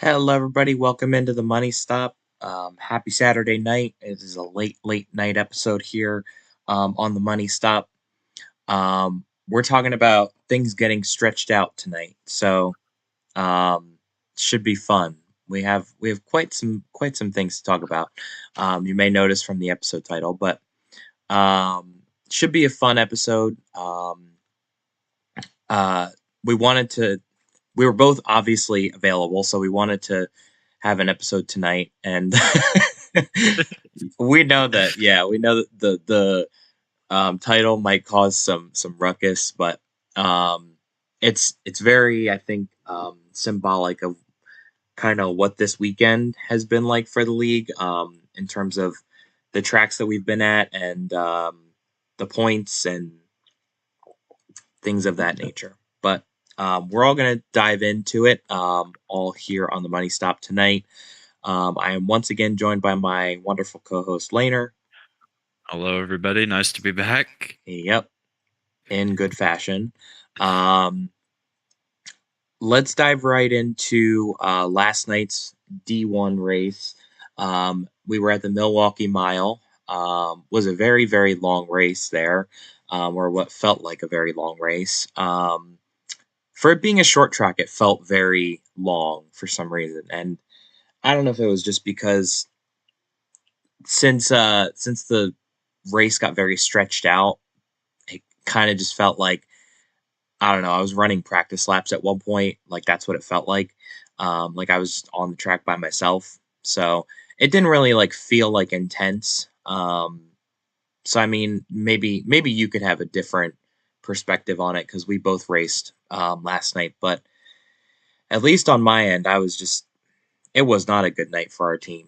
Hello, everybody. Welcome into the Money Stop. Happy Saturday night. It is a late night episode here on the Money Stop. We're talking about things getting stretched out tonight, so um, should be fun. We have quite some things to talk about. You may notice from the episode title, but should be a fun episode. Uh, we wanted to we were both obviously available, so we wanted to have an episode tonight. And we know that, yeah, we know that the title might cause some ruckus, but um, it's very, I think, symbolic of kind of what this weekend has been like for the league, in terms of the tracks that we've been at and the points and things of that nature. But we're all going to dive into it, all here on the Money Stop tonight. I am once again joined by my wonderful co-host Laner. Hello, everybody. Nice to be back. Yep, in good fashion. Um, let's dive right into last night's D1 race. We were at the Milwaukee Mile. Was a very long race there, or what felt like a very long race. For it being a short track, it felt very long for some reason, and I don't know if it was just because since the race got very stretched out, it kind of just felt like, I don't know. I was running practice laps at one point, like that's what it felt like I was just on the track by myself, so it didn't really like feel like intense. So I mean, maybe you could have a different perspective on it because we both raced last night, but at least on my end, it was not a good night for our team.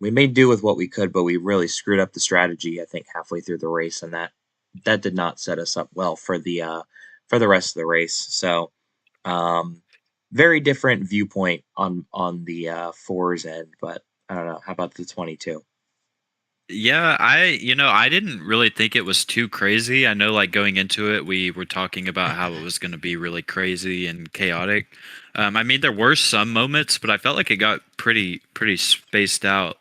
We made do with what we could, but we really screwed up the strategy, I think, halfway through the race, and that did not set us up well for the rest of the race. So, um, very different viewpoint on the fours end, but I don't know. How about the 22? Yeah, I didn't really think it was too crazy. I know, like, going into it, we were talking about how it was going to be really crazy and chaotic. I mean, there were some moments, but I felt like it got pretty spaced out,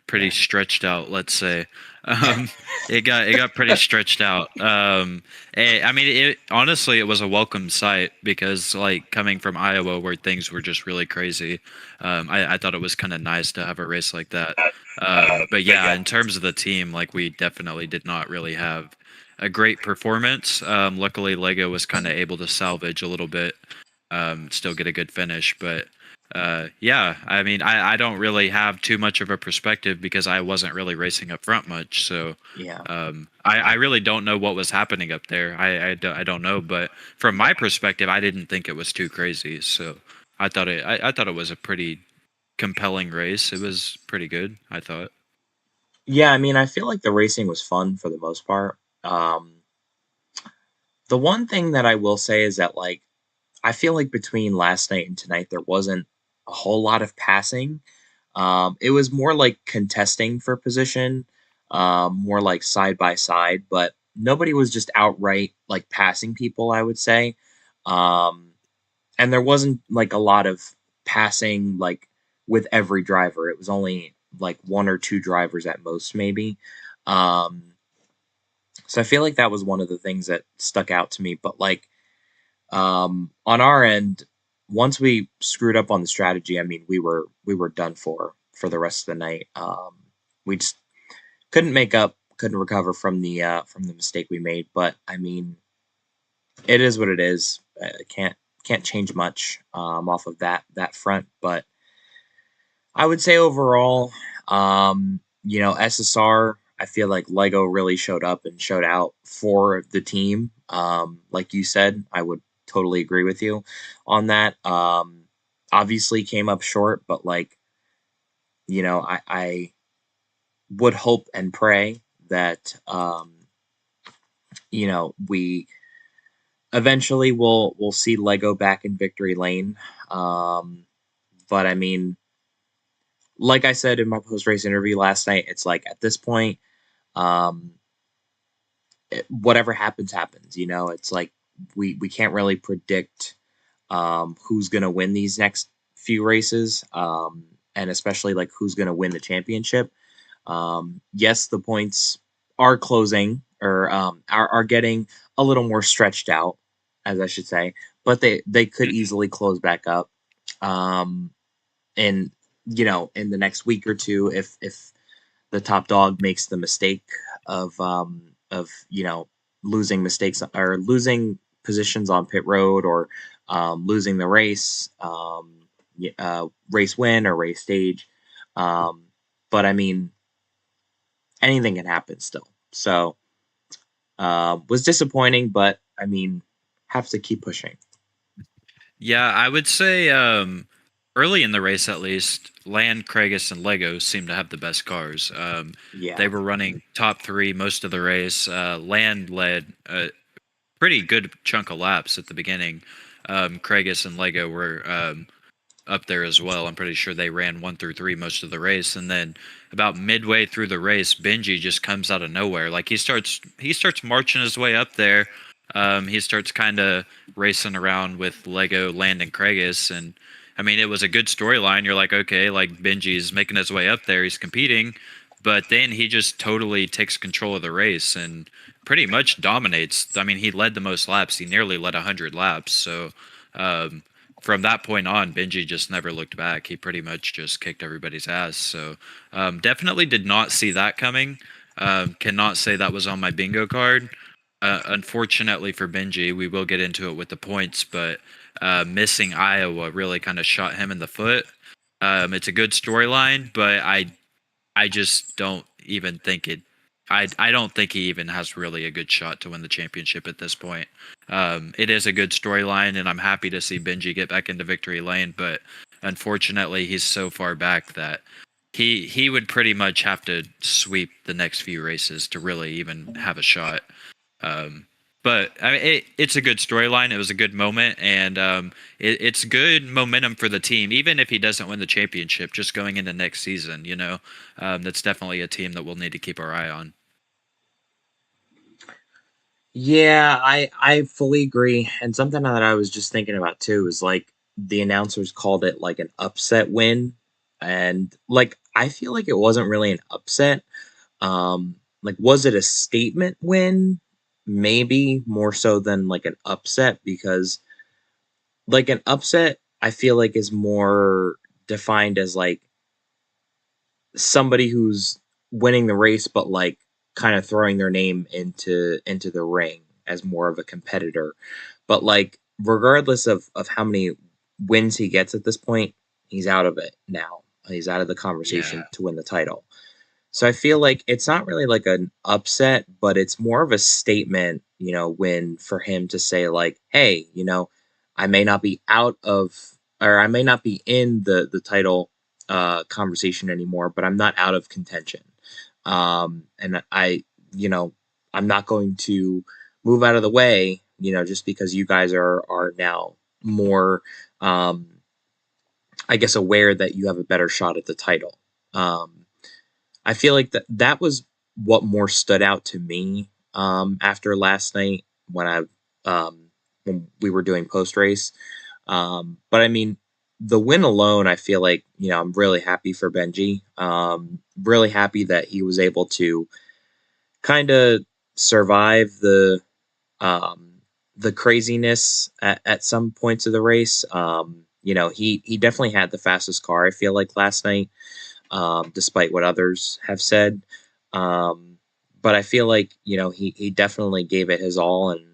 pretty Yeah. stretched out, let's say. Um, it got pretty stretched out. I mean, it honestly it was a welcome sight because, like, coming from Iowa where things were just really crazy, I thought it was kind of nice to have a race like that. But yeah, in terms of the team, like, we definitely did not really have a great performance. Luckily, Lego was kind of able to salvage a little bit, still get a good finish. But yeah, I mean, I don't really have too much of a perspective because I wasn't really racing up front much. So Yeah. I really don't know what was happening up there. I don't know. But from my perspective, I didn't think it was too crazy. So I thought it was a pretty compelling race. It was pretty good, I thought. Yeah, I mean, I feel like the racing was fun for the most part. The one thing that I will say is that, like, I feel like between last night and tonight, there wasn't a whole lot of passing. It was more like contesting for position, more like side by side, but nobody was just outright like passing people, I would say. Um, and there wasn't like a lot of passing like with every driver. It was only like one or two drivers at most, maybe. Um, so I feel like that was one of the things that stuck out to me. But like, on our end, once we screwed up on the strategy, I mean, we were done for the rest of the night. We just couldn't make up, couldn't recover from the mistake we made. But I mean, it is what it is. I can't change much off of that front. But I would say overall, SSR. I feel like Lego really showed up and showed out for the team. Like you said, I would totally agree with you on that. Obviously came up short, but like, I would hope and pray that we eventually we'll see Lego back in victory lane. Um, but I mean, like I said in my post race interview last night, it's like at this point, um, whatever happens, happens. It's like we can't really predict who's gonna win these next few races, and especially like who's going to win the championship. Yes, the points are closing or are getting a little more stretched out, as I should say, but they could easily close back up. Um, and in the next week or two, if the top dog makes the mistake of losing mistakes or losing positions on pit road or losing the race, race win or race stage. Um, but I mean, anything can happen still. So was disappointing, but I mean, have to keep pushing. Yeah, I would say early in the race at least, Land, Craigus, and Lego seemed to have the best cars. Yeah. They were running top three most of the race. Land led a pretty good chunk of laps at the beginning. Craigus and Lego were up there as well. I'm pretty sure they ran 1 through 3 most of the race, and then about midway through the race, Benji just comes out of nowhere. Like he starts marching his way up there. He starts kind of racing around with Lego, Land, and Craigus, and I mean it was a good storyline. You're like, okay, like Benji's making his way up there, he's competing, but then he just totally takes control of the race and pretty much dominates. I mean, he led the most laps. He nearly led 100 laps. So um, from that point on, Benji just never looked back. He pretty much just kicked everybody's ass. So definitely did not see that coming. Cannot say that was on my bingo card. Unfortunately for Benji, we will get into it with the points, but missing Iowa really kind of shot him in the foot. It's a good storyline, but I just don't even think it. I don't think he even has really a good shot to win the championship at this point. It is a good storyline, and I'm happy to see Benji get back into victory lane. But unfortunately, he's so far back that he would pretty much have to sweep the next few races to really even have a shot. Um, but I mean, it's a good storyline. It was a good moment, and it's good momentum for the team. Even if he doesn't win the championship, just going into next season, that's definitely a team that we'll need to keep our eye on. Yeah, I fully agree. And something that I was just thinking about too is like the announcers called it like an upset win. And like I feel like it wasn't really an upset. Like was it a statement win? Maybe more so than like an upset because like an upset I feel like is more defined as like somebody who's winning the race but like kind of throwing their name into the ring as more of a competitor. But like regardless of how many wins he gets at this point, he's out of it now. He's out of the Yeah. conversation to win the title. So I feel like it's not really like an upset, but it's more of a statement, win for him to say like, "Hey, I may not be out of or I may not be in the title conversation anymore, but I'm not out of contention." And you know, I'm not going to move out of the way, just because you guys are now more I guess aware that you have a better shot at the title. Um I feel like that was what more stood out to me after last night when I when we were doing post race. But I mean, the win alone, I feel like I'm really happy for Benji. Really happy that he was able to kind of survive um, the craziness at some points of the race. He definitely had the fastest car. I feel like last night, despite what others have said. Um, but I feel like he definitely gave it his all, and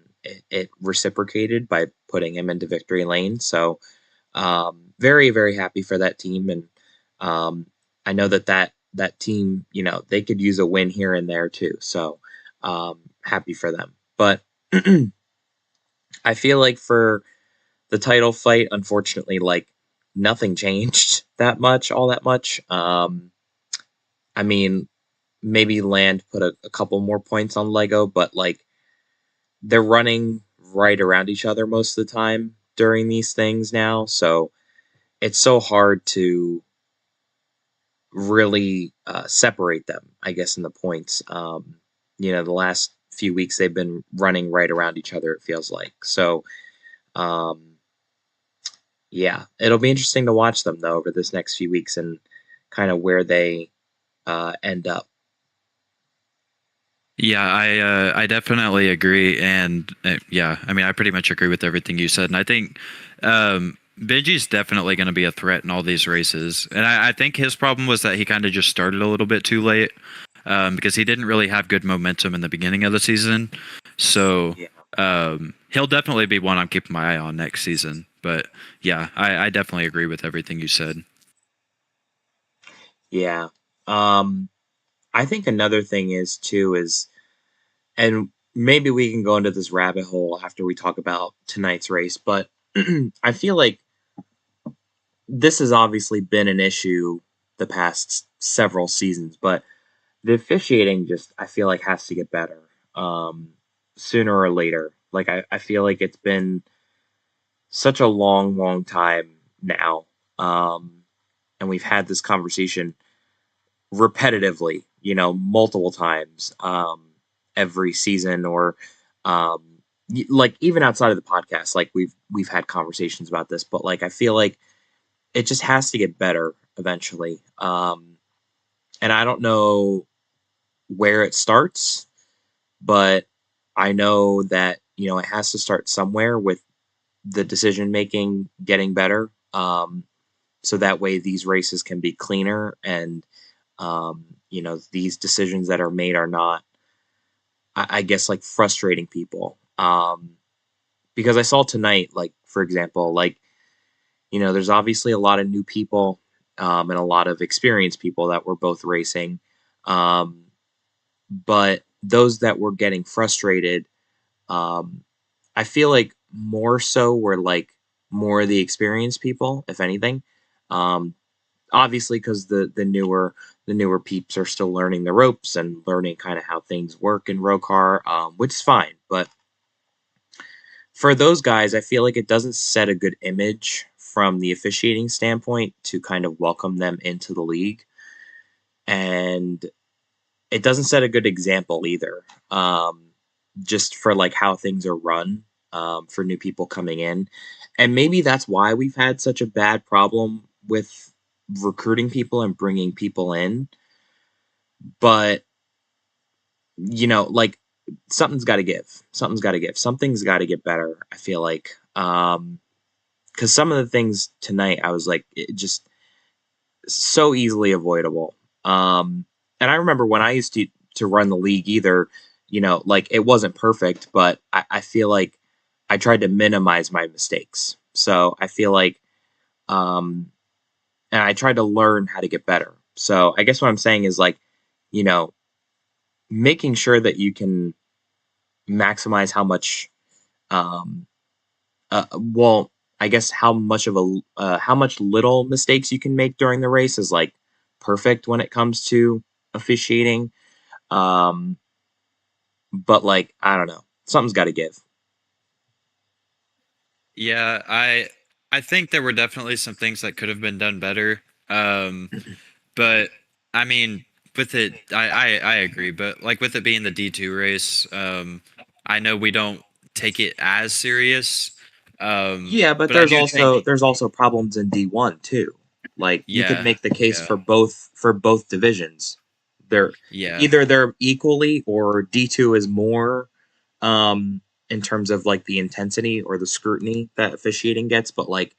it reciprocated by putting him into victory lane. So very very happy for that team, and I know that team they could use a win here and there too. So happy for them. But I feel like for the title fight, unfortunately, like nothing changed all that much. I mean, maybe Land put a couple more points on Lego, but like they're running right around each other most of the time during these things now. So it's so hard to really separate them, I guess, in the points. The last few weeks they've been running right around each other, it feels like. So, um, Yeah, it'll be interesting to watch them though over this next few weeks and kind of where they end up. Yeah, I definitely agree, and yeah, I mean, I pretty much agree with everything you said, and I think Benji's definitely going to be a threat in all these races, and I think his problem was that he kind of just started a little bit too late, because he didn't really have good momentum in the beginning of the season, so Yeah. he'll definitely be one I'm keeping my eye on next season. But yeah, I definitely agree with everything you said. Yeah. Um, I think another thing is too is, and maybe we can go into this rabbit hole after we talk about tonight's race, but I feel like this has obviously been an issue the past several seasons, but the officiating just I feel like has to get better sooner or later. Like I feel like it's been such a long time now, um, and we've had this conversation repetitively, multiple times every season, or um, like even outside of the podcast, like we've had conversations about this, but like I feel like it just has to get better eventually. And I don't know where it starts, but I know that it has to start somewhere with the decision making getting better. So that way these races can be cleaner and these decisions that are made are not, I guess, like frustrating people. Because I saw tonight, like for example, like there's obviously a lot of new people and a lot of experienced people that were both racing, um, but those that were getting frustrated, um, I feel like more so were like more of the experienced people, if anything. Um, Obviously, because the newer peeps are still learning the ropes and learning kind of how things work in ROCAR, which is fine. But for those guys, I feel like it doesn't set a good image from the officiating standpoint to kind of welcome them into the league, and it doesn't set a good example either. Just for like how things are run for new people coming in, and maybe that's why we've had such a bad problem with recruiting people and bringing people in. But like something's got to give. Something's got to give. Something's got to get better. I feel like because some of the things tonight, I was like, it just so easily avoidable. And I remember when I used to run the league, either like it wasn't perfect, but I feel like I tried to minimize my mistakes. So I feel like, um, and I tried to learn how to get better. So I guess what I'm saying is like, you know, making sure that you can maximize how much, um, well, I guess how much little mistakes you can make during the race is like perfect when it comes to officiating. Um, but like I don't know, something's got to give. Yeah, I think there were definitely some things that could have been done better. Um, but I mean, with it, I agree. But like with it being the D2 race, I know we don't take it as serious. Yeah, but But I do think, there's also problems in D1 too. Like you could yeah, make the case yeah, for both divisions. They're yeah. either they're equally or D2 is more in terms of like the intensity or the scrutiny that officiating gets, but like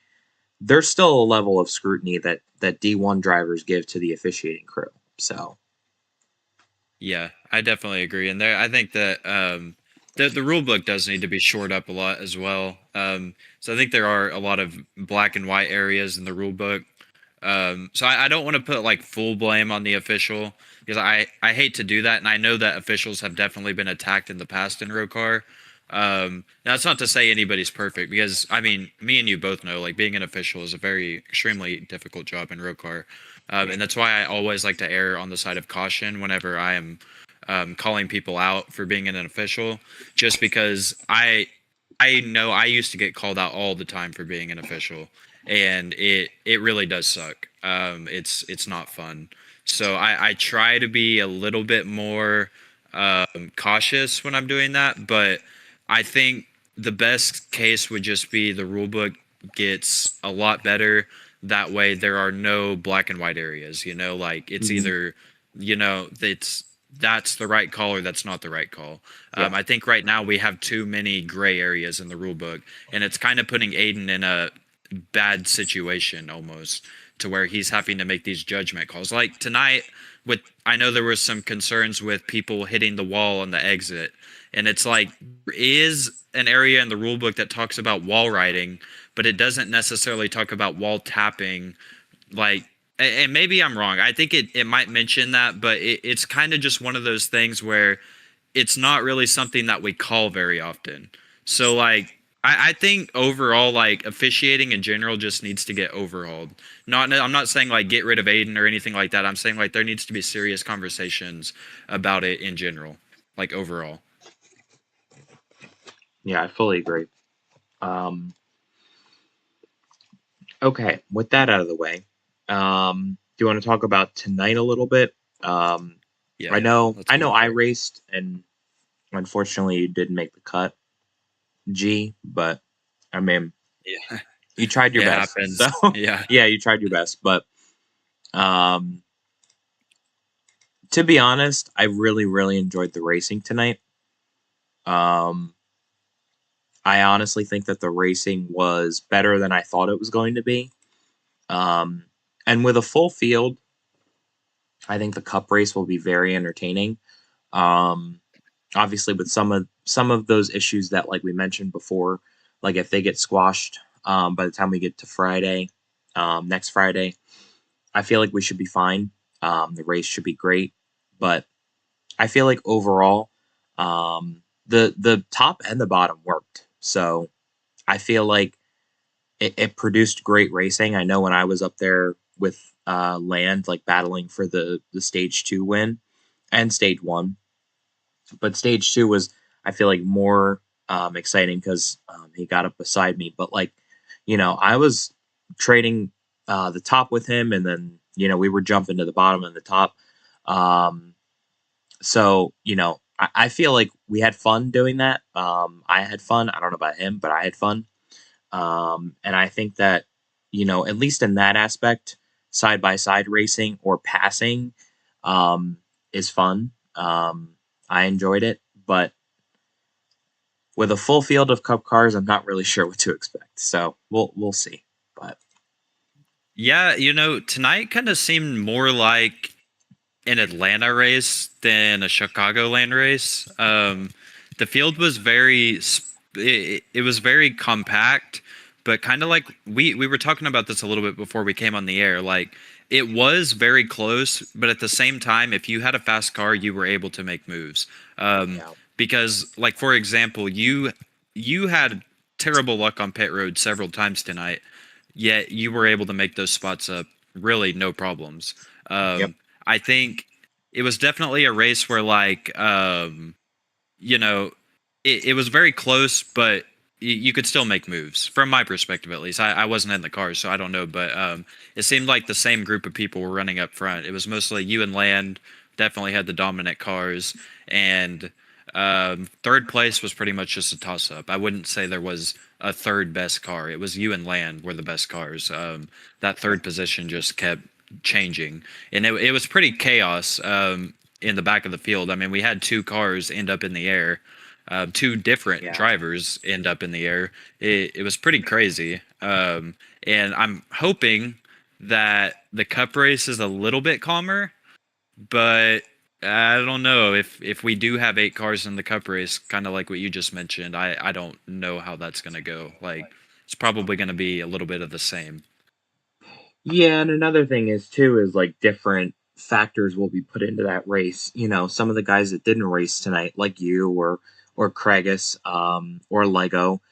there's still a level of scrutiny that D1 drivers give to the officiating crew. So, Yeah, I definitely agree. And there, I think that the rule book does need to be shored up a lot as well. So I think there are a lot of black and white areas in the rule book. So I don't want to put like full blame on the official because I hate to do that, and I know that officials have definitely been attacked in the past in ROCAR. That's not to say anybody's perfect because I mean, me and you both know like being an official is a very extremely difficult job in ROCAR. yeah. And that's why I always like to err on the side of caution whenever I am calling people out for being an official, just because I know I used to get called out all the time for being an official, and it really does suck. It's not fun. So I try to be a little bit more cautious when I'm doing that, but I think the best case would just be the rule book gets a lot better. That way, there are no black and white areas. Like it's Mhm. either, that's the right call or that's not the right call. Yeah. I think right now we have too many gray areas in the rule book, and it's kind of putting Aiden in a bad situation almost, to where he's having to make these judgment calls. Like tonight, with I know there was some concerns with people hitting the wall on the exit, and it's like there is an area in the rule book that talks about wall riding, but it doesn't necessarily talk about wall tapping. Like, and maybe I'm wrong. I think it might mention that, but it's kind of just one of those things where it's not really something that we call very often. So like I think overall, like, officiating in general just needs to get overhauled. I'm not saying like get rid of Aiden or anything like that. I'm saying like there needs to be serious conversations about it in general, like overall. Yeah, I fully agree. Um, okay, with that out of the way, do you want to talk about tonight a little bit? Um, Yeah, I let's know go I for it. raced, and unfortunately you didn't make the cut, G. But I mean, Yeah, you tried your it best. So happens. Yeah. yeah, you tried your best. But um, to be honest, I really, really enjoyed the racing tonight. Um, I honestly think that the racing was better than I thought it was going to be. Um, and with a full field, I think the cup race will be very entertaining. Um, Obviously, with some of those issues that, like we mentioned before, like if they get squashed by the time we get to Friday, next Friday, I feel like we should be fine. The race should be great, but I feel like overall, the top and the bottom worked. So I feel like it produced great racing. I know when I was up there with Land, like battling for the stage two win and stage one, but stage two was, I feel like, more exciting because he got up beside me. But like, I was trading the top with him, and then we were jumping to the bottom and the top. Um, so I feel like we had fun doing that. I had fun. I don't know about him, but I had fun. And I think that, at least in that aspect, side by side racing or passing um, is fun. I enjoyed it, but with a full field of cup cars, I'm not really sure what to expect. So we'll see. But Yeah, tonight kind of seemed more like an Atlanta race than a Chicagoland race. The field was it was very compact, but kind of like we were talking about this a little bit before we came on the air. Like it was very close, but at the same time, if you had a fast car, you were able to make moves. yeah, Because, like, for example, you had terrible luck on pit road several times tonight, yet you were able to make those spots up really no problems. yep, Um, I think it was definitely a race where, like, you know, it was very close, but you could still make moves from my perspective, at least. I wasn't in the car, so I don't know, but it seemed like the same group of people were running up front. It was mostly you and Land, definitely had the dominant cars, and third place was pretty much just a toss up. I wouldn't say there was a third best car. It was you and Land were the best cars. That yeah, third position just kept changing, and it was pretty chaos. In the back of the field. I mean, we had two cars end up in the air, two different yeah. drivers end up in the air. It was pretty crazy. And I'm hoping that the cup race is a little bit calmer, but I don't know if we do have eight cars in the cup race, kind of like what you just mentioned. I don't know how that's gonna go. Like it's probably gonna be a little bit of the same. Yeah, and another thing is too is like different factors will be put into that race. Some of the guys that didn't race tonight, like you or Craigus, or Lego,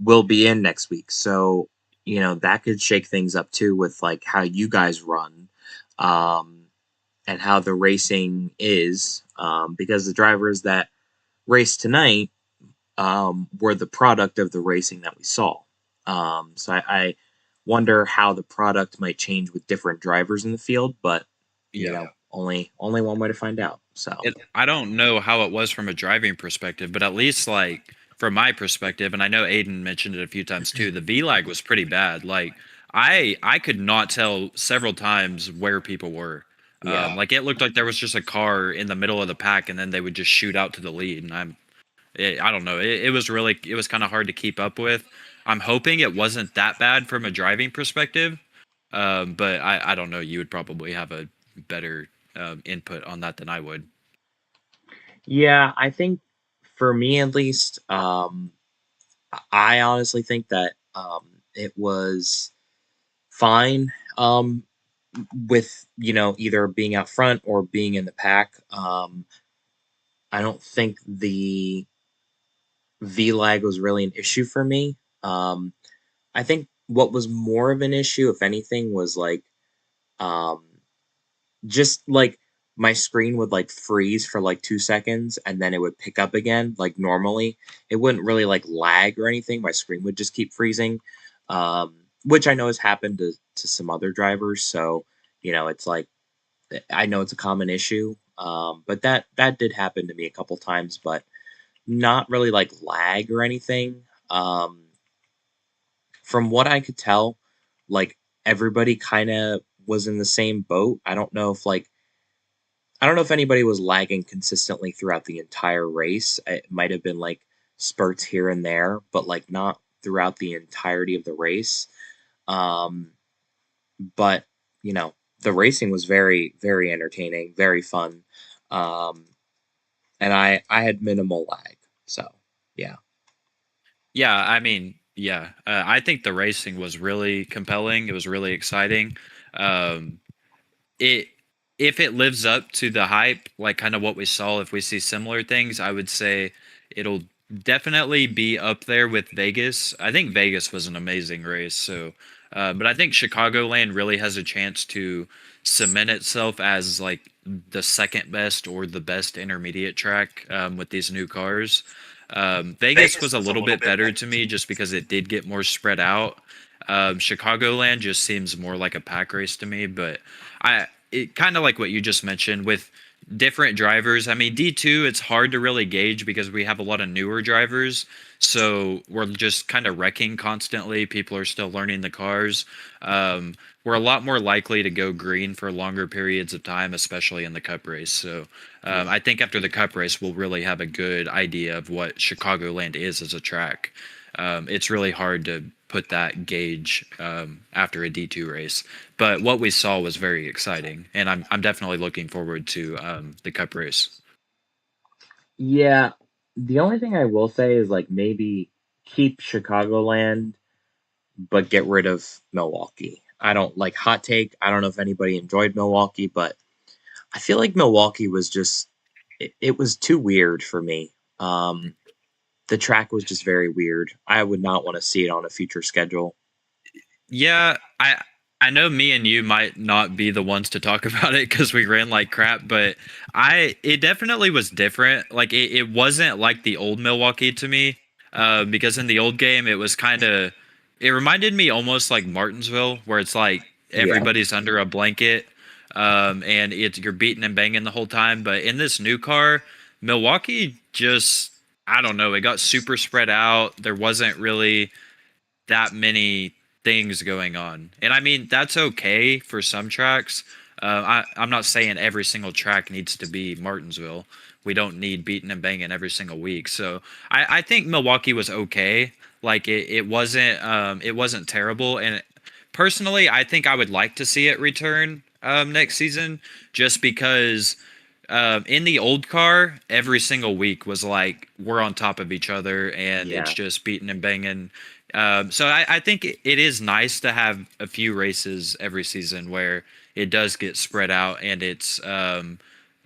will be in next week. So, that could shake things up too with like how you guys run, um, and how the racing is. Because the drivers that raced tonight were the product of the racing that we saw. So I wonder how the product might change with different drivers in the field, but Yeah. only one way to find out. So I don't know how it was from a driving perspective, but at least like from my perspective, and I know Aiden mentioned it a few times too, the V lag was pretty bad. Like I could not tell several times where people were. Yeah. Like it looked like there was just a car in the middle of the pack, and then they would just shoot out to the lead. And I don't know. It was really, it was kind of hard to keep up with. I'm hoping it wasn't that bad from a driving perspective, but I don't know. You would probably have a better input on that than I would. Yeah, I think for me at least, I honestly think that it was fine with either being out front or being in the pack. I don't think the V lag was really an issue for me. I think what was more of an issue, if anything, was like um, just like my screen would like freeze for like 2 seconds and then it would pick up again like normally. It wouldn't really like lag or anything. My screen would just keep freezing, which I know has happened to some other drivers. So it's like I know it's a common issue, but that did happen to me a couple times, but not really like lag or anything. From what I could tell, like everybody kind of was in the same boat. I don't know if anybody was lagging consistently throughout the entire race. It might have been like spurts here and there, but like not throughout the entirety of the race. Um, but the racing was very, very entertaining, very fun, um, and I had minimal lag. So yeah, Yeah, I mean, yeah, I think the racing was really compelling. It was really exciting. Um, it if it lives up to the hype, like kind of what we saw, if we see similar things, I would say it'll definitely be up there with Vegas. I think Vegas was an amazing race. So, but I think Chicagoland really has a chance to cement itself as like the second best or the best intermediate track with these new cars. Vegas was a little bit better to me just because it did get more spread out. Chicagoland just seems more like a pack race to me, but it kind of like what you just mentioned with different drivers. I mean, D2, it's hard to really gauge because we have a lot of newer drivers. So we're just kind of wrecking constantly. People are still learning the cars. We're a lot more likely to go green for longer periods of time, especially in the cup race. So yeah. I think after the cup race, we'll really have a good idea of what Chicagoland is as a track. It's really hard to put that gauge after a D2 race. But what we saw was very exciting, and I'm definitely looking forward to the Cup race. Yeah, the only thing I will say is like maybe keep Chicagoland, but get rid of Milwaukee. I don't like hot take. I don't know if anybody enjoyed Milwaukee, but I feel like Milwaukee was just it was too weird for me. The track was just very weird. I would not want to see it on a future schedule. Yeah, I know me and you might not be the ones to talk about it because we ran like crap, but I it definitely was different. Like it wasn't like the old Milwaukee to me, because in the old game it was kind of it reminded me almost like Martinsville, where it's like Yeah, everybody's under a blanket, and it's you're beating and banging the whole time. But in this new car, Milwaukee just I don't know, it got super spread out. There wasn't really that many things going on. And I mean, that's okay for some tracks. I'm not saying every single track needs to be Martinsville. We don't need beating and banging every single week. So I think Milwaukee was okay. Like it wasn't terrible. And personally, I think I would like to see it return next season, just because in the old car, every single week was like we're on top of each other and it's yeah, just beating and banging. So I think it is nice to have a few races every season where it does get spread out and it's a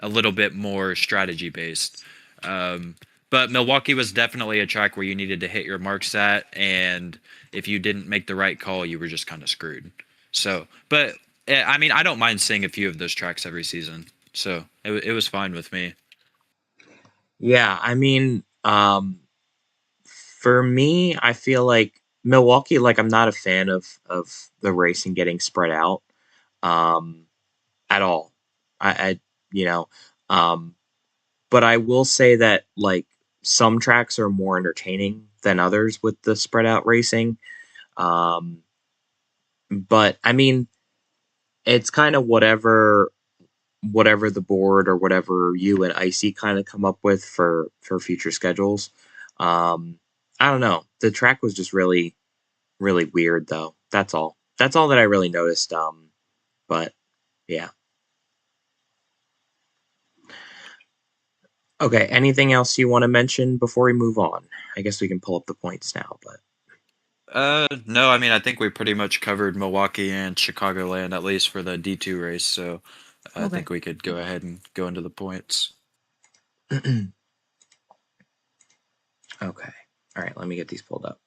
little bit more strategy based. Um, but Milwaukee was definitely a track where you needed to hit your marks at, and if you didn't make the right call, you were just kind of screwed. So, but I mean, I don't mind seeing a few of those tracks every season. So it was fine with me. yeah. I mean, for me, I feel like Milwaukee. Like I'm not a fan of the racing getting spread out um, at all. I you know, um, but I will say that like some tracks are more entertaining than others with the spread out racing. Um, but I mean, it's kind of whatever the board or whatever you and Icy kind of come up with for future schedules. I don't know. The track was just really weird though. That's all. That's all that I really noticed. But yeah. Okay. Anything else you want to mention before we move on? I guess we can pull up the points now. But No, I mean I think we pretty much covered Milwaukee and Chicagoland at least for the D2 race, so I okay. think we could go ahead and go into the points. Okay. All right. Let me get these pulled up.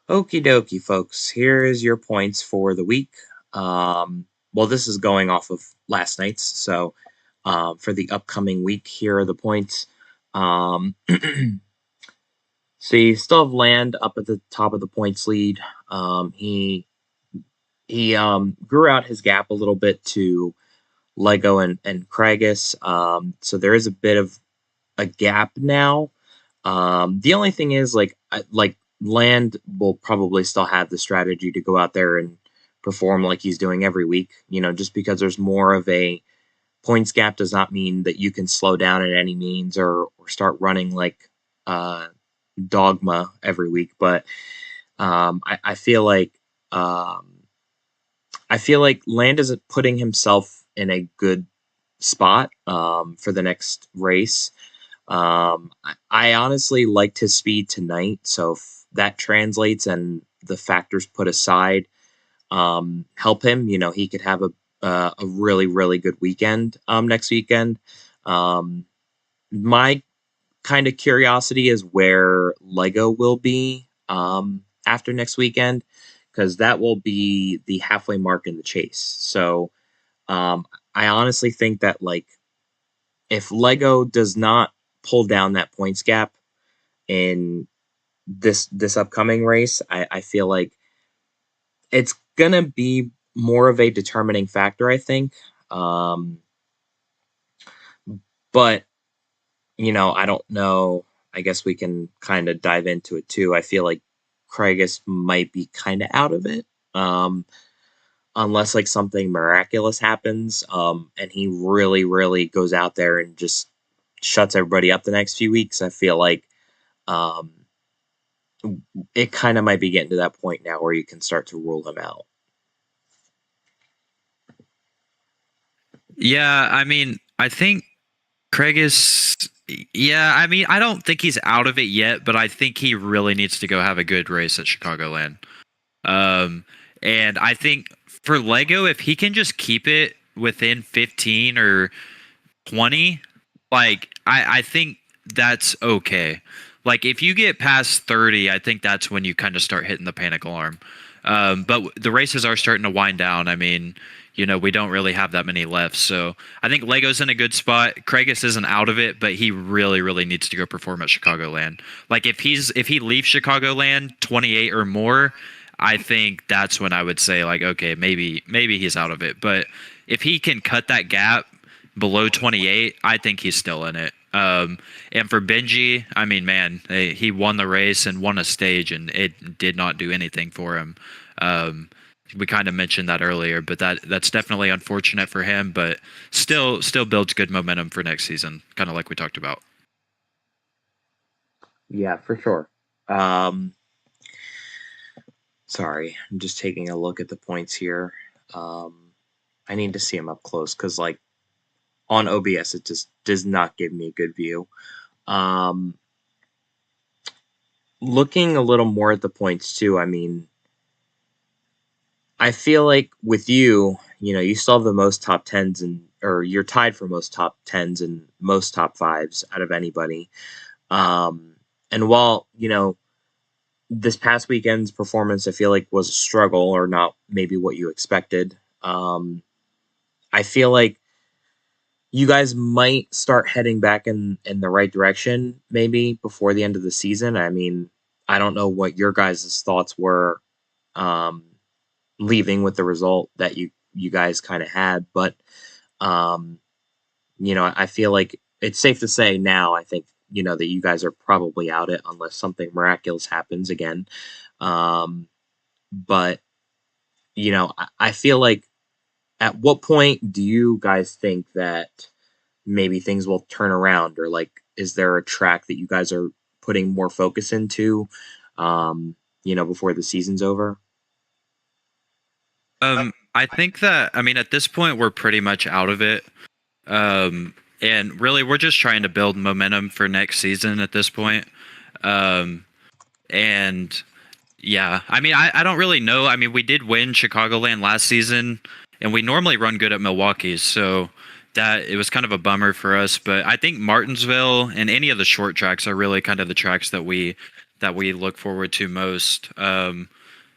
Okie dokie, folks. Here is your points for the week. Well, this is going off of last night's, so for the upcoming week, here are the points. So you still have Land up at the top of the points lead. He grew out his gap a little bit to Lego and Kragus. So there is a bit of a gap now. The only thing is, like Land will probably still have the strategy to go out there and perform like he's doing every week. Just because there's more of a points gap does not mean that you can slow down at any means or start running like dogma every week. But I feel like Land isn't putting himself in a good spot for the next race. I honestly liked his speed tonight, so if that translates and the factors put aside help him, he could have a really good weekend next weekend. My kind of curiosity is where Lego will be after next weekend, because that will be the halfway mark in the chase. So um, I honestly think that, like, if Lego does not pull down that points gap in this upcoming race, I feel like it's gonna be more of a determining factor, I think. Um, but I don't know. I guess we can kind of dive into it too. I feel like Craigus might be kind of out of it, um, unless like something miraculous happens, and he really goes out there and just shuts everybody up the next few weeks. I feel like um, it kind of might be getting to that point now where you can start to rule him out. Yeah, I mean, I think Craig is. Yeah, I mean, I don't think he's out of it yet, but I think he really needs to go have a good race at Chicagoland. Um, and I think for Lego, if he can just keep it within 15 or 20, like I think that's okay. Like if you get past 30, I think that's when you kind of start hitting the panic alarm. But the races are starting to wind down. I mean, we don't really have that many left. So I think Lego's in a good spot. Craigus isn't out of it, but he really needs to go perform at Chicagoland. Like if he leaves Chicagoland 28 or more, I think that's when I would say like, okay, maybe he's out of it. But if he can cut that gap below 28, I think he's still in it. And for Benji, I mean, man, he won the race and won a stage, and it did not do anything for him. We kind of mentioned that earlier, but that's definitely unfortunate for him. But still builds good momentum for next season, kind of like we talked about. Yeah, for sure. Um, Sorry, I'm just taking a look at the points here. Um, I need to see them up close because, like, on OBS, it just does not give me a good view. Um, Looking a little more at the points too, I mean, I feel like with you, you still have the most top tens or you're tied for most top tens and most top fives out of anybody. And while, this past weekend's performance, I feel like was a struggle or not maybe what you expected. I feel like you guys might start heading back in the right direction maybe before the end of the season. I mean, I don't know what your guys' thoughts were um, leaving with the result that you guys kind of had, but I feel like it's safe to say now, I think, that you guys are probably out it unless something miraculous happens again. Um, but, I feel like at what point do you guys think that maybe things will turn around, or like, is there a track that you guys are putting more focus into, um, before the season's over? I think that I mean at this point we're pretty much out of it. And really we're just trying to build momentum for next season at this point. Um, and yeah, I mean I don't really know. I mean we did win Chicagoland last season and we normally run good at Milwaukee, so that it was kind of a bummer for us. But I think Martinsville and any of the short tracks are really kind of the tracks that we look forward to most.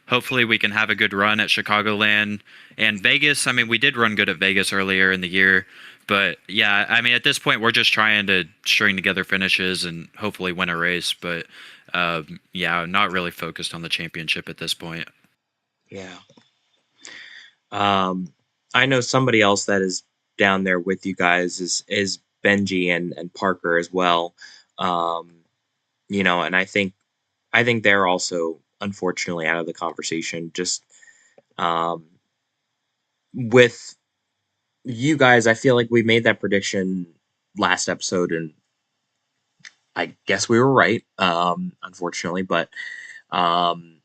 Hopefully we can have a good run at Chicagoland and Vegas. I mean, we did run good at Vegas earlier in the year, but yeah, I mean, at this point, we're just trying to string together finishes and hopefully win a race. But yeah, not really focused on the championship at this point. Yeah. Um, I know somebody else that is down there with you guys is Benji and Parker as well. Um, and I think they're also unfortunately out of the conversation. Just um, with you guys, I feel like we made that prediction last episode, and I guess we were right. Unfortunately, but um,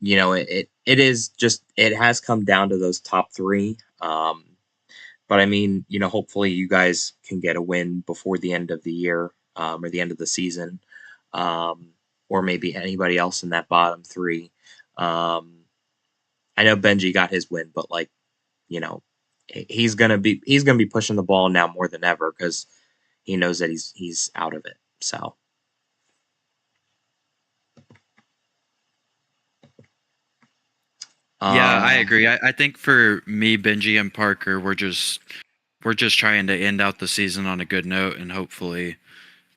it is just it has come down to those top three. But I mean, hopefully you guys can get a win before the end of the year, or the end of the season, um, or maybe anybody else in that bottom three. Um, I know Benji got his win, but like, you know, he's gonna be pushing the ball now more than ever because he knows that he's out of it. So Yeah, I um, agree. I think for me, Benji and Parker, we're just trying to end out the season on a good note and hopefully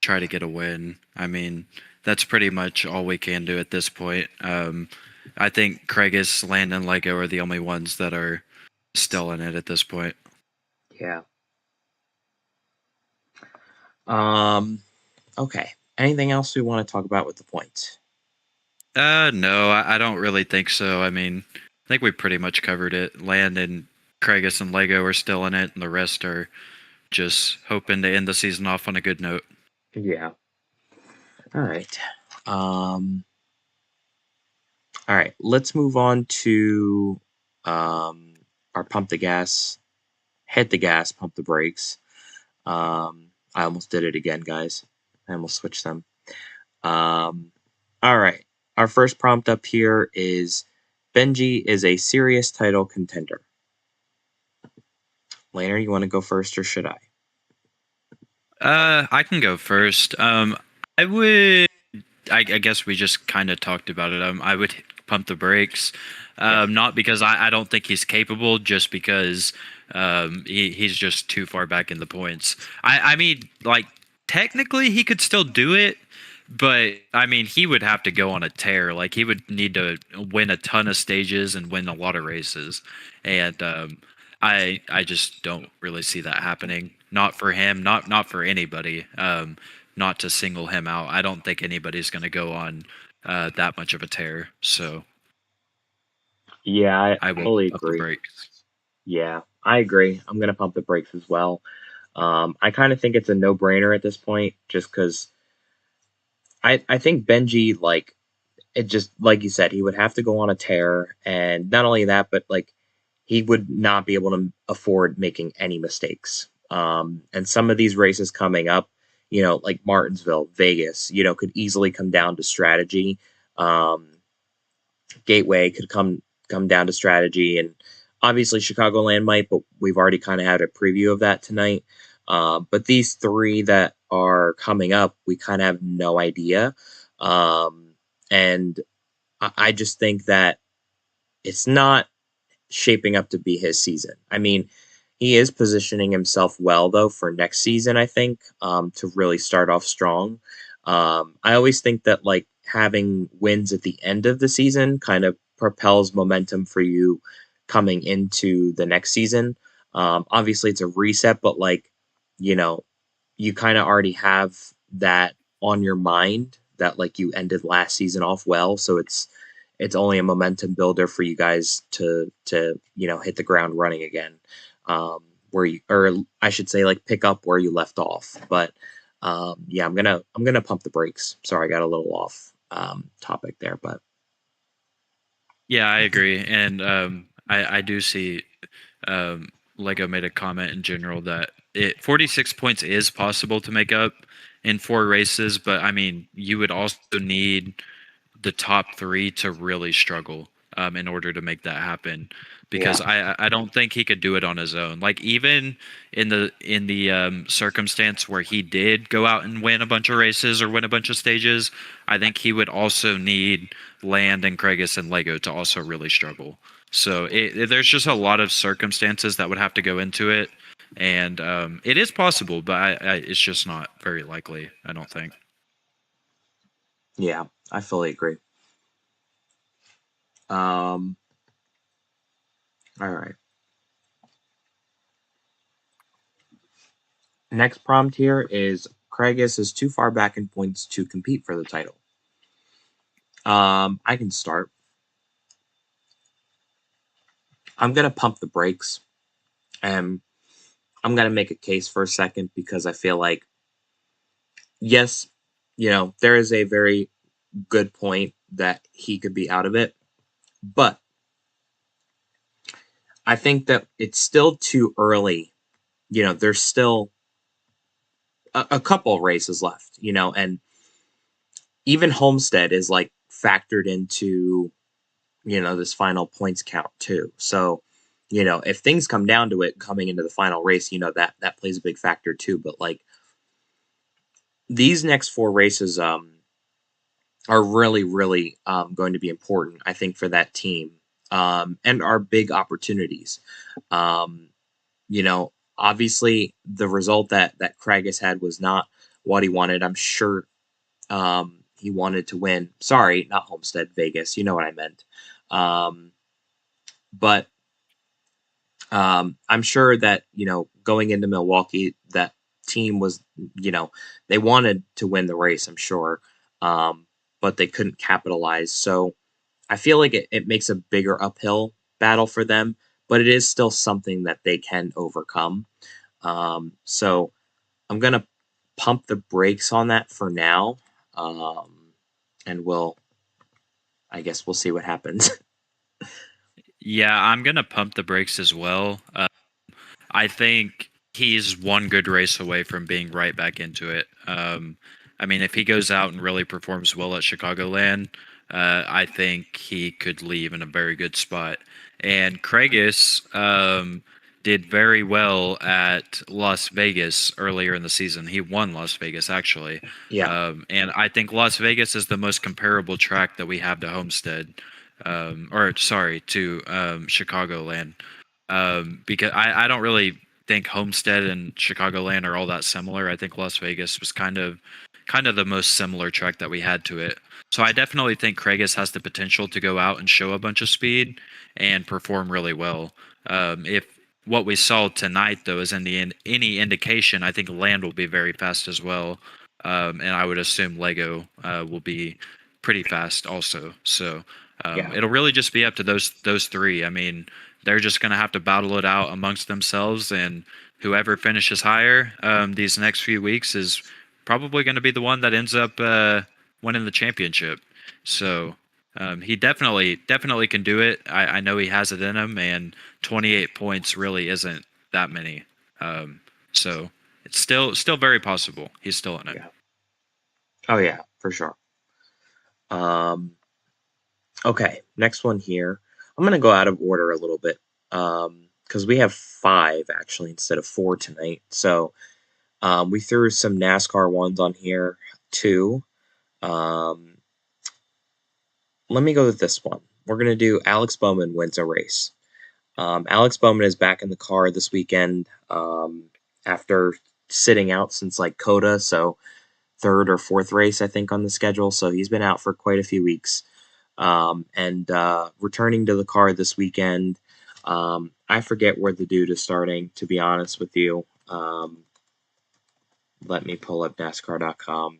try to get a win. I mean, that's pretty much all we can do at this point. I think Craigus, Landon, Lego are the only ones that are still in it at this point. yeah. Um, okay. Anything else we want to talk about with the points? No, I don't really think so. I mean, I think we pretty much covered it. Landon, Craigus, and Lego are still in it, and the rest are just hoping to end the season off on a good note. Yeah. All right. Um, all right. Let's move on to um, our pump the gas, hit the gas, pump the brakes. I almost did it again, guys. I almost switched them. Um, all right. Our first prompt up here is Benji is a serious title contender. Laner, you want to go first or should I? I can go first. I would. I guess we just kind of talked about it. I would pump the brakes, Yeah. not because I don't think he's capable, just because he's just too far back in the points. I mean, like technically he could still do it, but I mean he would have to go on a tear. Like he would need to win a ton of stages and win a lot of races, and I just don't really see that happening. Not for him, not for anybody. Not to single him out. I don't think anybody's going to go on that much of a tear. So Yeah, I I will fully up the agree. brakes. Yeah, I agree. I'm going to pump the brakes as well. I kind of think it's a no-brainer at this point, just because I think Benji, like, it just like you said, he would have to go on a tear, and not only that, but like he would not be able to afford making any mistakes. And some of these races coming up, like Martinsville, Vegas, could easily come down to strategy. Um, Gateway could come down to strategy, and obviously Chicagoland might, but we've already kind of had a preview of that tonight. But these three that are coming up, we kind of have no idea, and I just think that it's not shaping up to be his season. I mean, he is positioning himself well though for next season. I think, to really start off strong. I always think that like having wins at the end of the season kind of propels momentum for you coming into the next season. Obviously, it's a reset, but like you know, you kind of already have that on your mind that like you ended last season off well, so it's only a momentum builder for you guys to hit the ground running again, where you or I should say like pick up where you left off. But yeah, I'm gonna pump the brakes. Sorry, I got a little off topic there, but Yeah, I agree, and I do see Lego made a comment in general that 46 points is possible to make up in 4 races, but I mean, you would also need the top three to really struggle in order to make that happen. yeah, Because I don't think he could do it on his own. Like even in the circumstance where he did go out and win a bunch of races or win a bunch of stages, I think he would also need Land and Craigus and Lego to also really struggle. So there's just a lot of circumstances that would have to go into it, and it is possible, but it's just not very likely. I don't think. yeah, I fully agree. Um, all right. Next prompt here is Craigus is too far back in points to compete for the title. I can start. I'm gonna pump the brakes, and I'm gonna make a case for a second because I feel like yes, there is a very good point that he could be out of it, but I think that it's still too early. There's still a couple races left, and even Homestead is like factored into this final points count too. So, if things come down to it coming into the final race, that plays a big factor too. But like these next four races are really, really going to be important, I think, for that team, and are big opportunities. Um, Obviously the result that Craigus had was not what he wanted. I'm sure he wanted to win. Sorry, not Homestead, Vegas. You know what I meant. Um, but I'm sure that going into Milwaukee, that team was they wanted to win the race. I'm sure, but they couldn't capitalize. So I feel like it makes a bigger uphill battle for them, but it is still something that they can overcome. So I'm gonna pump the brakes on that for now, and I guess we'll see what happens. Yeah, I'm gonna pump the brakes as well. I think he's one good race away from being right back into it. I mean, if he goes out and really performs well at Chicagoland, I think he could leave in a very good spot. And Craigus did very well at Las Vegas earlier in the season. He won Las Vegas, actually. Yeah, And I think Las Vegas is the most comparable track that we have to Homestead, or sorry, to Chicagoland, because I don't really think Homestead and Chicagoland are all that similar. I think Las Vegas was kind of the most similar track that we had to it. So I definitely think Craigus has the potential to go out and show a bunch of speed and perform really well. If what we saw tonight though is any indication, I think Land will be very fast as well, and I would assume Lego will be pretty fast also. So yeah, it'll really just be up to those three. I mean, they're just going to have to battle it out amongst themselves, and whoever finishes higher these next few weeks is probably going to be the one that ends up winning the championship. So he definitely can do it. I know he has it in him, and 28 points really isn't that many. So it's still very possible. He's still in it. yeah. Oh yeah, for sure. Um, okay, next one here. I'm gonna go out of order a little bit, because we have five actually instead of four tonight. So we threw some NASCAR ones on here too. Um, Let me go with this one. We're gonna do Alex Bowman wins a race. Alex Bowman is back in the car this weekend, after sitting out since like Coda, so third or fourth race I think on the schedule. So he's been out for quite a few weeks, and returning to the car this weekend. I forget where the dude is starting, to be honest with you. Let me pull up NASCAR.com,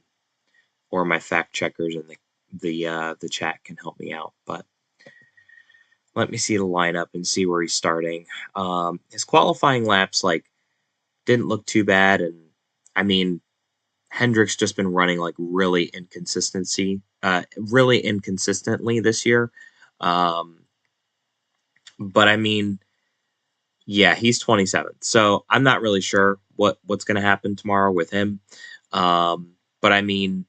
or my fact checkers in the chat can help me out. But let me see the lineup and see where he's starting. His qualifying laps didn't look too bad, and I mean Hendrick's just been running really inconsistently this year. Um, but I mean, yeah, he's 27, so I'm not really sure what's going to happen tomorrow with him. But I mean,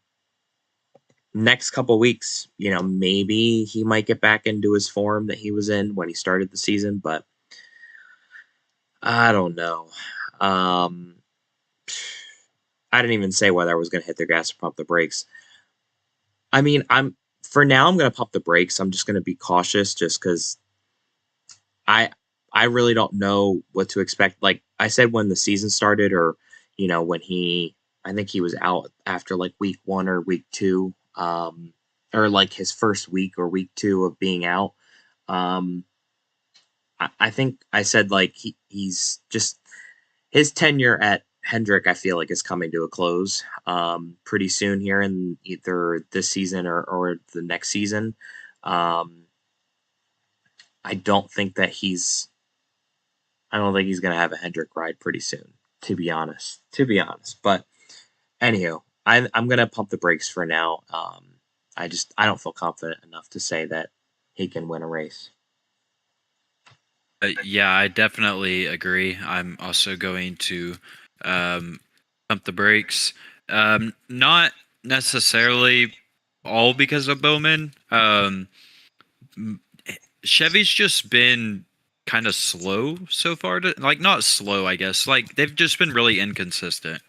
next couple weeks, maybe he might get back into his form that he was in when he started the season, but I don't know. Um, I didn't even say whether I was going to hit the gas or pump the brakes. I mean, for now I'm going to pump the brakes. I'm just going to be cautious just because I I really don't know what to expect. Like I said when the season started, or when I think he was out after like week 1 or week 2, or like his first week or week 2 of being out. Um, I think I said like he's just his tenure at Hendrick, I feel like, is coming to a close pretty soon here in either this season or the next season. Um, I don't think that I don't think he's going to have a Hendrick ride pretty soon, to be honest. But anywho, I'm going to pump the brakes for now. I don't feel confident enough to say that he can win a race. Yeah, I definitely agree. I'm also going to um, pump the brakes. Not necessarily all because of Bowman. Chevy's just been kind of slow so far. Like not slow, I guess. Like they've just been really inconsistent.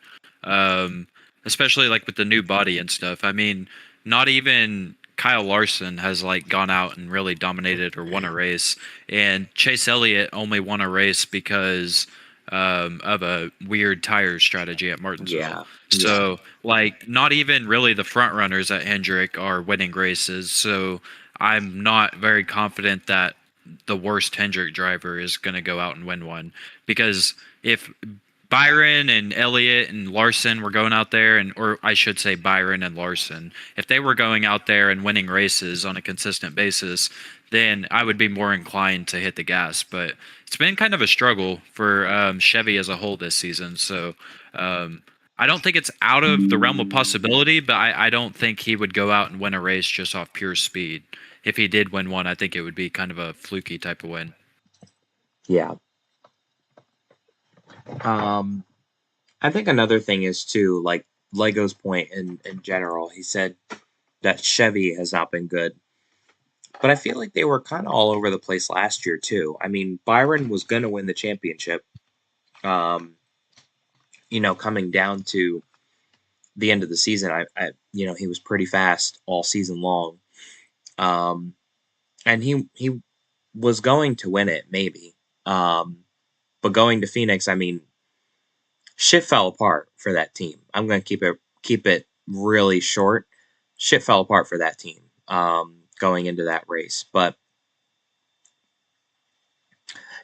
Um, Especially like with the new body and stuff. I mean, not even Kyle Larson has like gone out and really dominated or won a race, and Chase Elliott only won a race because of a weird tire strategy at Martinsville. Yeah, yeah, So like, not even really the front runners at Hendrick are winning races. So I'm not very confident that the worst Hendrick driver is going to go out and win one because if Byron and Elliott and Larson were going out there, or I should say Byron and Larson, if they were going out there and winning races on a consistent basis, then I would be more inclined to hit the gas. But it's been kind of a struggle for Chevy as a whole this season. So um, I don't think it's out of the realm of possibility, but I don't think he would go out and win a race just off pure speed. If he did win one, I think it would be kind of a fluky type of win. yeah. Um, I think another thing is too, like Lego's point in general. He said that Chevy has not been good, but I feel like they were kind of all over the place last year too. I mean, Byron was going to win the championship. Um, coming down to the end of the season, he was pretty fast all season long, um, and he was going to win it maybe, but going to Phoenix, I mean, shit fell apart for that team. I'm going to keep it really short. Shit fell apart for that team going into that race. But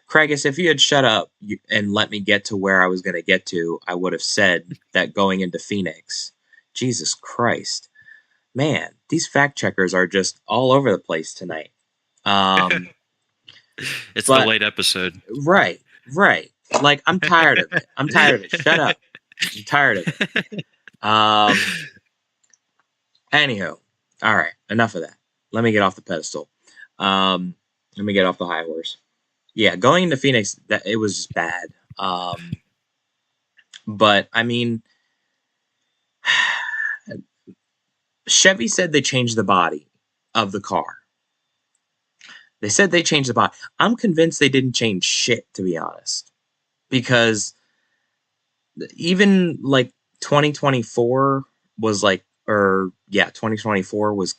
Craigus, if you had shut up and let me get to where I was going to get to, I would have said that going into Phoenix. Jesus Christ, man, these fact checkers are just all over the place tonight. Um, It's the but late episode. right, right. Like I'm tired of it. I'm tired of it. Shut up. I'm tired of it. Um, Anywho, all right, enough of that. Let me get off the pedestal. Let me get off the high horse. Yeah, going into Phoenix, that it was just bad. But I mean, Chevy said they changed the body of the car. They said they changed the body. I'm convinced they didn't change shit, to be honest, because even like 2024 was like, or yeah, 2024 was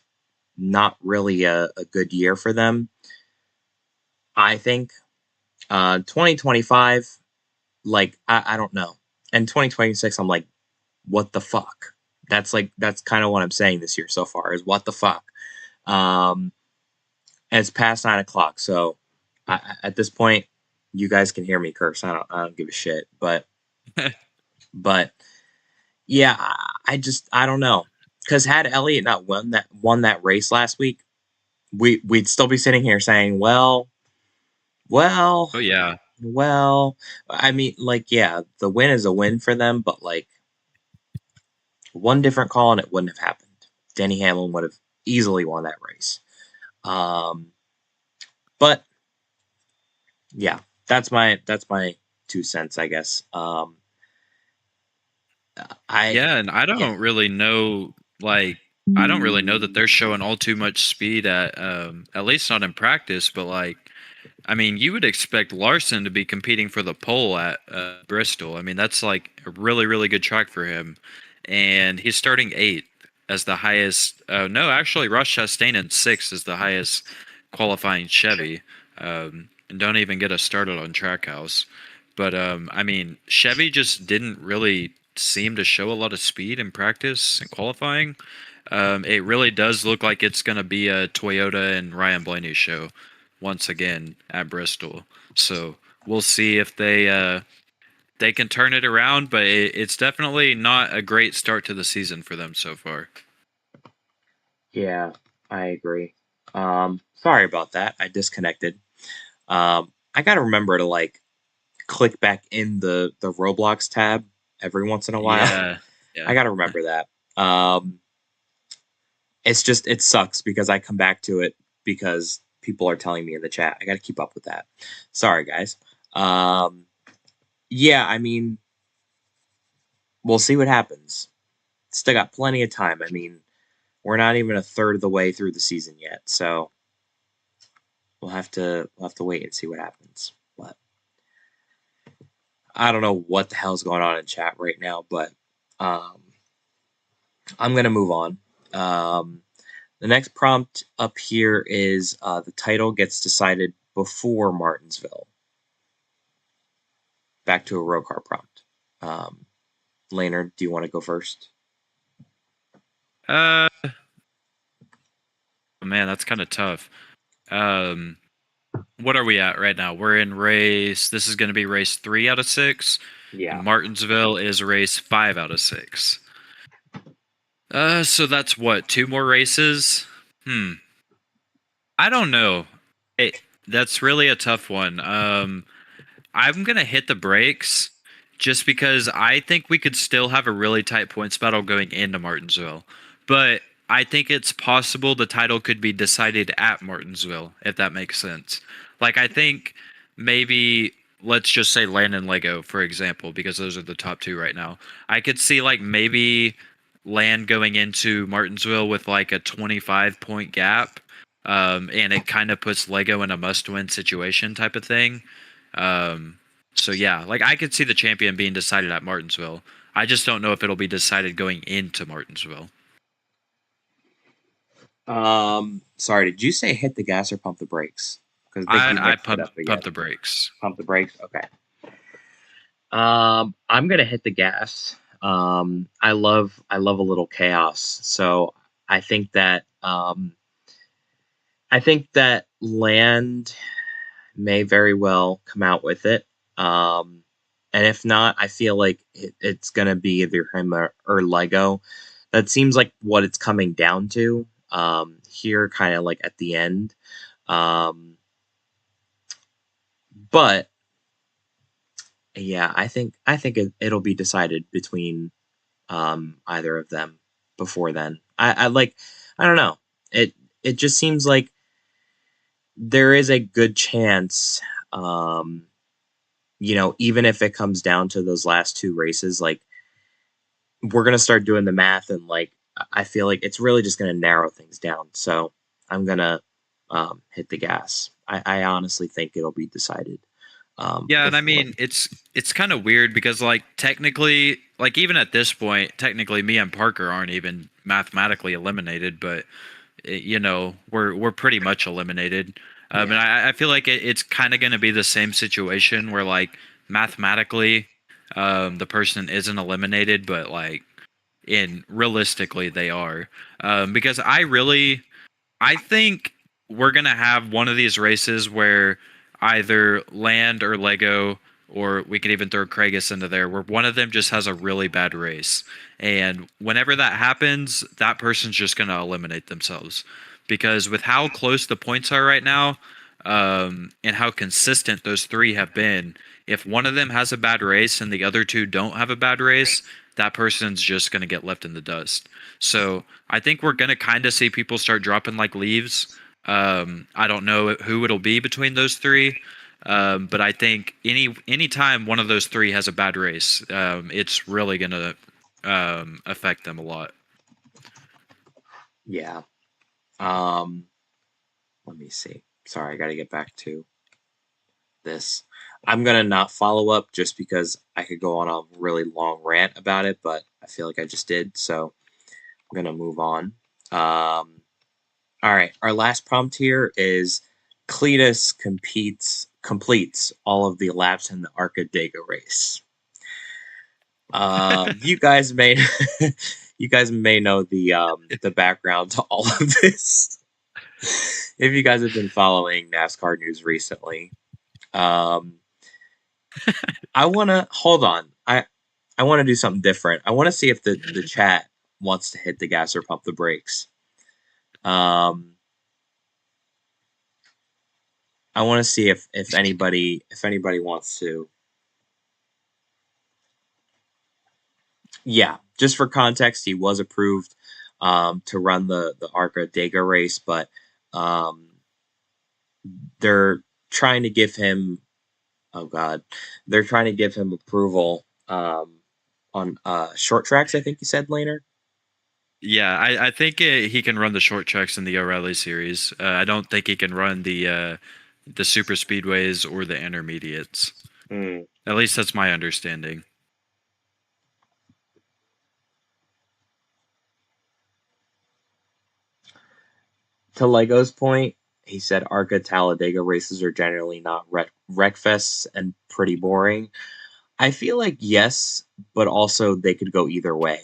not really a good year for them. I think 2025, like I don't know, and 2026, I'm like, what the fuck? That's kind of what I'm saying this year so far is what the fuck. Um, and it's past 9 o'clock, so at this point, you guys can hear me curse. I don't give a shit, but Yeah, I don't know. Because had Elliott not won that race last week, we'd still be sitting here saying, well, Oh yeah. well. I mean, like, yeah, the win is a win for them, but like one different call and it wouldn't have happened. Denny Hamlin would have easily won that race. Um, but yeah, that's my 2 cents, I guess. I Yeah, and yeah I don't really know that they're showing all too much speed at least not in practice, but like I mean, you would expect Larson to be competing for the pole at Bristol. I mean, that's like a really, really good track for him. And he's starting eighth as the highest. No, actually, Ross Chastain in sixth is the highest qualifying Chevy. And don't even get us started on Trackhouse. But I mean, Chevy just didn't really seem to show a lot of speed in practice and qualifying. It really does look like it's going to be a Toyota and Ryan Blaney show once again at Bristol. So we'll see if they can turn it around, but it's definitely not a great start to the season for them so far. yeah, I agree. Sorry about that. I disconnected. I gotta remember to like click back in the Roblox tab every once in a while. Yeah, I yeah, gotta remember that. It's just it sucks because I come back to it because people are telling me in the chat. I gotta keep up with that. Sorry, guys. Um, yeah, I mean, we'll see what happens. Still got plenty of time. I mean, we're not even a third of the way through the season yet, so we'll have to wait and see what happens. But I don't know what the hell's going on in chat right now, but um, I'm gonna move on. Um, the next prompt up here is the title gets decided before Martinsville. Back to a ROCAR prompt. Um, Laner, do you want to go first? uh, man, that's kind of tough. Um, what are we at right now? We're in race. This is going to be race 3 out of 6, and Yeah. Martinsville is race 5 out of 6. So that's what, two more races? Hmm. I don't know. It That's really a tough one. I'm gonna hit the brakes just because I think we could still have a really tight points battle going into Martinsville. But I think it's possible the title could be decided at Martinsville, if that makes sense. Like I think maybe let's just say Land and Lego, for example, because those are the top two right now. I could see like maybe Land going into Martinsville with like a 25 point gap. And it kind of puts Lego in a must win situation type of thing. So yeah, like I could see the champion being decided at Martinsville. I just don't know if it'll be decided going into Martinsville. Sorry, did you say hit the gas or pump the brakes? Because I think you I mixed it pump up pump again. the brakes. Pump the brakes. Okay. I'm gonna hit the gas. I love a little chaos, so I think that Land may very well come out with it. Um, and if not, I feel like it's gonna be either him or Lego. That seems like what it's coming down to. Here, kind of like at the end. But yeah, I think it'll be decided between either of them before then. I like I don't know. It just seems like there is a good chance even if it comes down to those last two races, like we're gonna start doing the math and like I feel like it's really just gonna narrow things down. So I'm gonna hit the gas. I honestly think it'll be decided Yeah, and I before. mean it's kind of weird because like technically, like even at this point, technically me and Parker aren't even mathematically eliminated, but we're pretty much eliminated. And Yeah. I feel like it's kind of going to be the same situation where like mathematically, the person isn't eliminated, but like in realistically they are. Because I think we're gonna have one of these races where either Land or Lego or we could even throw Kragus into there, where one of them just has a really bad race. And whenever that happens, that person's just going to eliminate themselves. Because with how close the points are right now, and how consistent those three have been, if one of them has a bad race and the other two don't have a bad race, that person's just going to get left in the dust. So I think we're going to kind of see people start dropping like leaves. I don't know who it'll be between those three. But I think any time one of those three has a bad race, it's really going to affect them a lot. Yeah. Let me see. Sorry, I got to get back to this. I'm going to not follow up just because I could go on a really long rant about it, but I feel like I just did, so I'm going to move on. All right, our last prompt here is Cletus completes all of the laps in the Arcadega race. You guys may know the background to all of this if you guys have been following NASCAR news recently. I want to hold on. I want to do something different. I want to see if the chat wants to hit the gas or pump the brakes. I want to see if anybody wants to. Yeah, just for context, he was approved to run the Arcadega race, but they're trying to give him. Oh God, they're trying to give him approval on short tracks. I think you said, Laner. Yeah, I think he can run the short tracks in the O'Reilly series. I don't think he can run the super speedways or the intermediates. At least that's my understanding. To Lego's point, he said Arca Talladega races are generally not wreckfests and pretty boring. I feel like yes, but also they could go either way.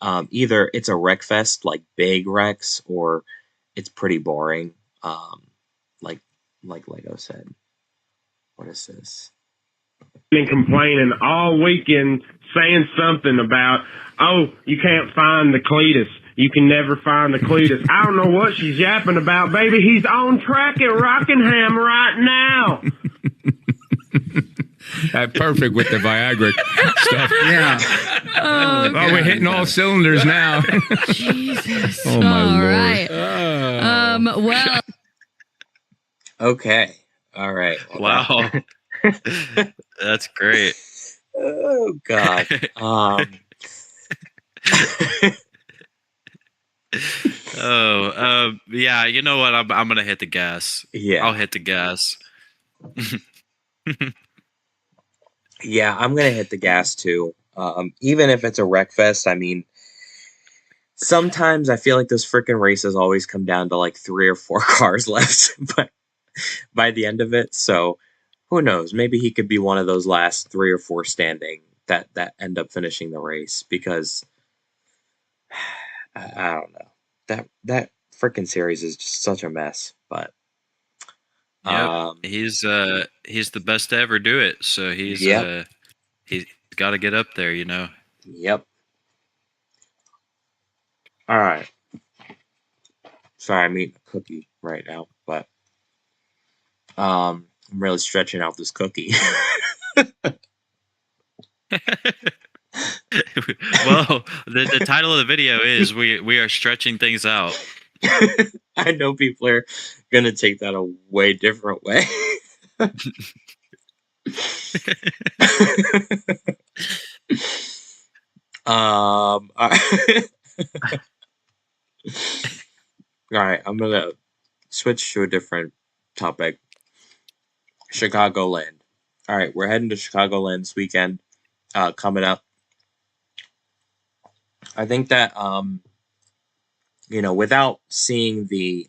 Either it's a wreckfest, like big wrecks, or it's pretty boring, like Lego said. What is this? Been complaining all weekend, saying something about, oh, you can't find the Cletus. You can never find the Cletus. I don't know what she's yapping about, baby. He's on track at Rockingham right now. Perfect with the Viagra stuff. Yeah. Oh, we're hitting all cylinders now. Jesus. Oh, my All Lord. right. Well. Okay. All right. Well, Wow. That's great. Oh God. Yeah. You know what? I'm gonna hit the gas. Yeah. I'll hit the gas. Yeah, I'm gonna hit the gas too. Even if it's a wreck fest, I mean, sometimes I feel like those freaking races always come down to like 3 or 4 cars left, but by the end of it, so who knows? Maybe he could be one of those last 3 or 4 standing that end up finishing the race, because I don't know, that freaking series is just such a mess. But Yep. He's the best to ever do it. So he's got to get up there, you know. Yep. All right. Sorry, I'm eating a cookie right now, but I'm really stretching out this cookie. Well, the title of the video is we are stretching things out. I know people are gonna take that a way different way. All right, I'm gonna switch to a different topic. Chicagoland. All right, we're heading to Chicagoland this weekend. Coming up, I think that without seeing the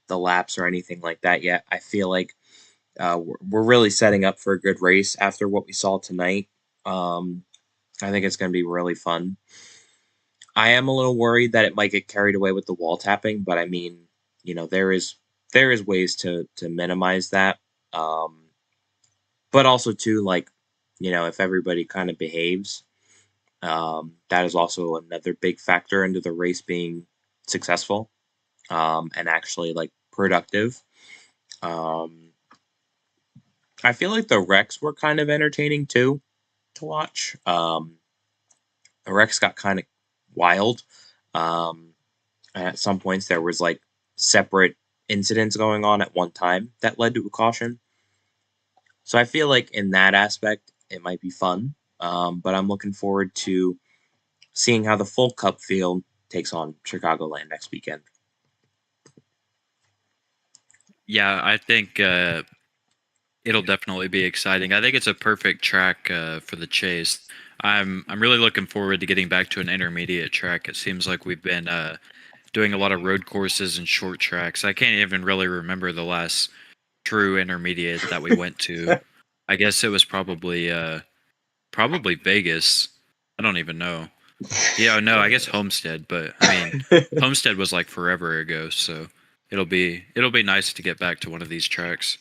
laps or anything like that yet, I feel like we're really setting up for a good race after what we saw tonight. I think it's going to be really fun. I am a little worried that it might get carried away with the wall tapping, but I mean, there is ways to minimize that. But also too, like, if everybody kind of behaves, that is also another big factor into the race being successful, and actually like productive. Um, I feel like the wrecks were kind of entertaining too to watch. The wrecks got kind of wild. Um, and at some points, there was like separate incidents going on at one time that led to a caution. So I feel like in that aspect, it might be fun. But I'm looking forward to seeing how the full Cup field takes on Chicagoland next weekend. Yeah, I think it'll definitely be exciting. I think it's a perfect track for the chase. I'm really looking forward to getting back to an intermediate track. It seems like we've been doing a lot of road courses and short tracks. I can't even really remember the last true intermediate that we went to. I guess it was probably Vegas. I don't even know. Yeah, no, I guess Homestead, but I mean, Homestead was like forever ago, so it'll be nice to get back to one of these tracks.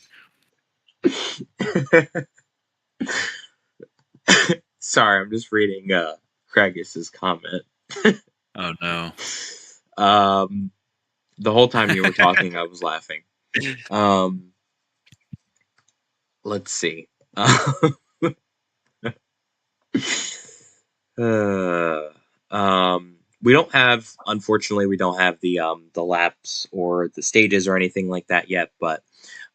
Sorry, I'm just reading Craggis's comment. Oh no. The whole time you were talking, I was laughing. Let's see. We don't have, unfortunately, we don't have the laps or the stages or anything like that yet. But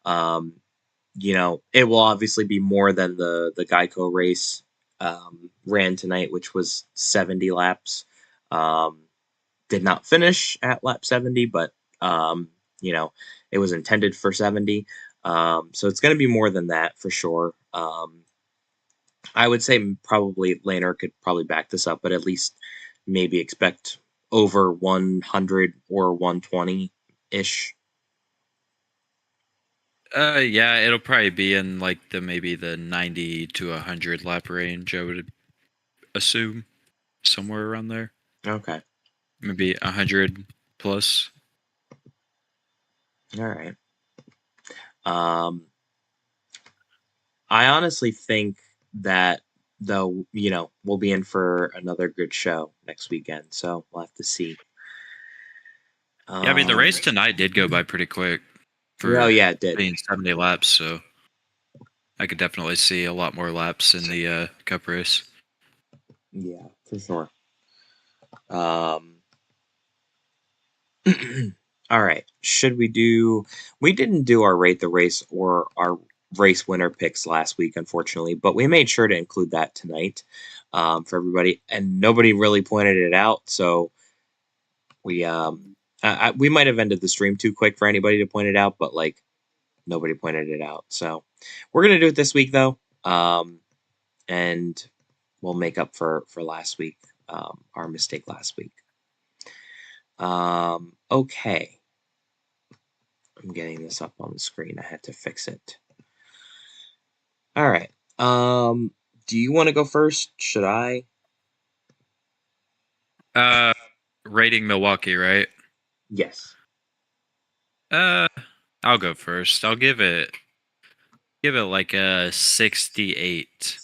it will obviously be more than the Geico race ran tonight, which was 70 laps. Did not finish at lap 70, but it was intended for 70. So it's going to be more than that for sure. I would say probably Laner could probably back this up, but at least maybe expect over 100 or 120 ish. Yeah, it'll probably be in like maybe the 90 to 100 lap range, I would assume, somewhere around there. Okay. Maybe 100 plus. All right. I honestly think that though, we'll be in for another good show next weekend, so we'll have to see. Yeah, I mean the race tonight did go by pretty quick. Yeah, it did. Being 70 laps, so I could definitely see a lot more laps in the Cup race. Yeah, for sure. All right. Should we do? We didn't do our rate the race or our race winner picks last week, unfortunately, but we made sure to include that tonight for everybody, and nobody really pointed it out. So we we might have ended the stream too quick for anybody to point it out, but like nobody pointed it out. So we're gonna do it this week though, and we'll make up for last week, our mistake last week. Okay. I'm getting this up on the screen. I had to fix it. All right. Do you want to go first? Should I? Rating Milwaukee, right? Yes. I'll go first. I'll give it like a 68.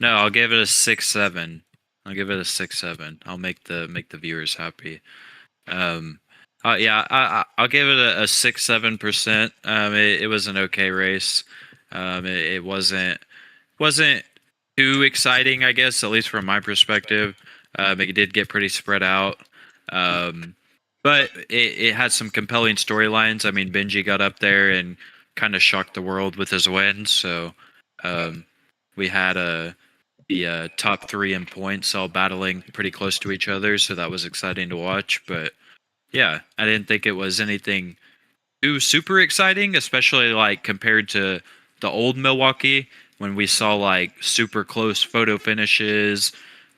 No, I'll give it a 6-7. I'll give it a 6-7. I'll make the viewers happy. Yeah, I'll give it a 6-7%. It was an okay race. It wasn't too exciting, I guess, at least from my perspective. It did get pretty spread out. But it had some compelling storylines. I mean, Benji got up there and kind of shocked the world with his win. So we had the top three in points all battling pretty close to each other. So that was exciting to watch. But yeah, I didn't think it was anything too super exciting, especially like compared to the old Milwaukee when we saw like super close photo finishes,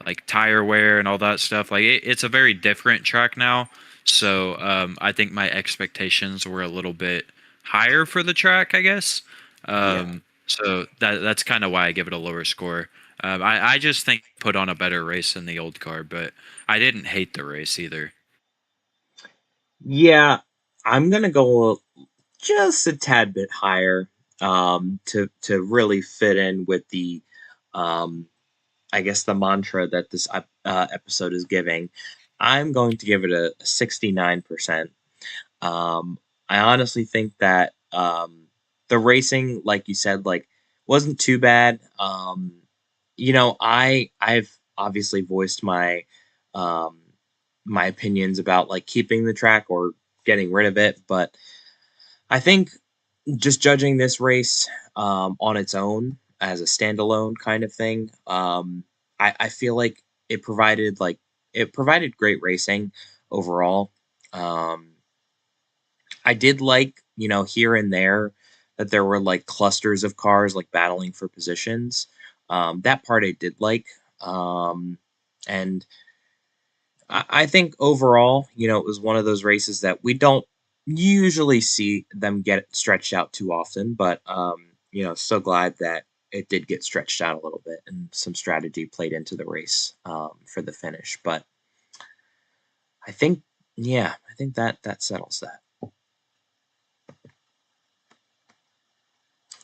like tire wear and all that stuff. Like it's a very different track now. So I think my expectations were a little bit higher for the track, I guess. So that's kind of why I give it a lower score. I just think put on a better race than the old car, but I didn't hate the race either. Yeah, I'm gonna go just a tad bit higher to really fit in with the I guess the mantra that this episode is giving, I'm going to give it a 69%. I honestly think that the racing, like you said, like wasn't too bad. I've obviously voiced um, my opinions about like keeping the track or getting rid of it, but I think just judging this race on its own as a standalone kind of thing, I feel like it provided great racing overall. Um, I did like, here and there that there were like clusters of cars like battling for positions. That part I did like. And I think overall, it was one of those races that we don't usually see them get stretched out too often, but so glad that it did get stretched out a little bit and some strategy played into the race for the finish. But I think, yeah, I think that settles that.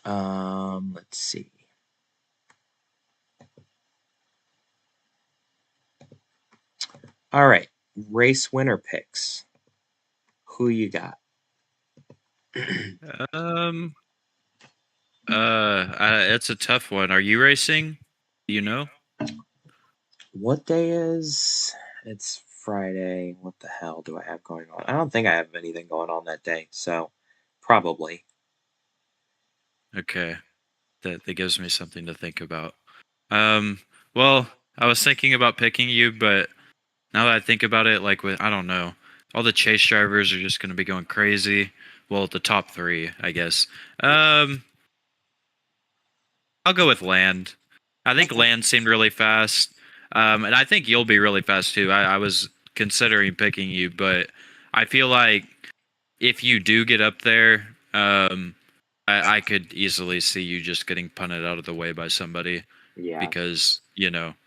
Let's see. All right, race winner picks. Who you got? Um. It's a tough one. Are you racing? Do you know? What day is? It's Friday. What the hell do I have going on? I don't think I have anything going on that day, so probably. Okay, that gives me something to think about. Um. Well, I was thinking about picking you, but now that I think about it, like I don't know, all the chase drivers are just going to be going crazy. Well, the top three, I guess. Um. I'll go with Land. I think Land seemed really fast, and I think you'll be really fast too. I was considering picking you, but I feel like if you do get up there, I could easily see you just getting punted out of the way by somebody Yeah. because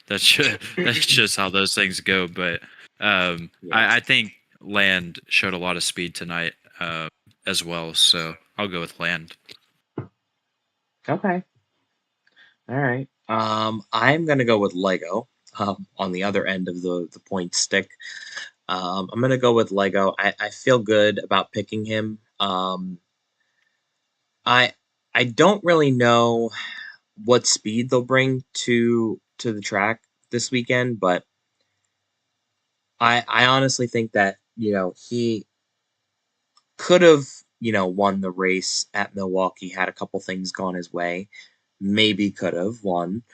that's that's just how those things go. But Yeah. I think Land showed a lot of speed tonight as well, so I'll go with Land. Okay. All right. I'm gonna go with Lego. On the other end of the point stick. I'm gonna go with Lego. I feel good about picking him. I I don't really know what speed they'll bring to the track this weekend, but I honestly think that he could have won the race at Milwaukee had a couple things gone his way. Maybe could have won.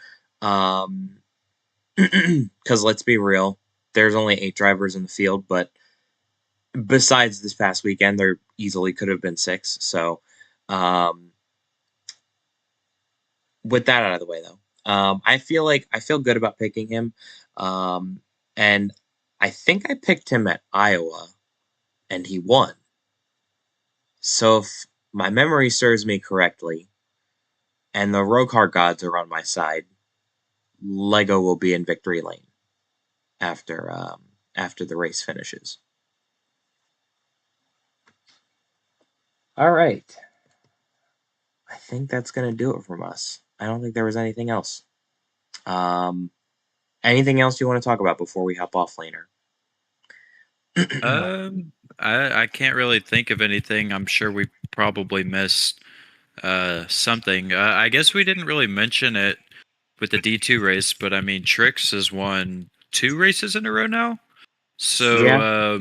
Um, because let's be real, there's only 8 drivers in the field, but besides this past weekend, there easily could have been 6. So, um, with that out of the way, though, I feel good about picking him, and I think I picked him at Iowa, and he won. So, if my memory serves me correctly, and the ROCAR gods are on my side, Lego will be in victory lane after the race finishes. All right. I think that's going to do it from us. I don't think there was anything else. Um, Anything else you want to talk about before we hop off, Laner? I can't really think of anything. I'm sure we probably missed something. I guess we didn't really mention it with the D2 race, but I mean, Trix has won 2 races in a row now. So, Yeah.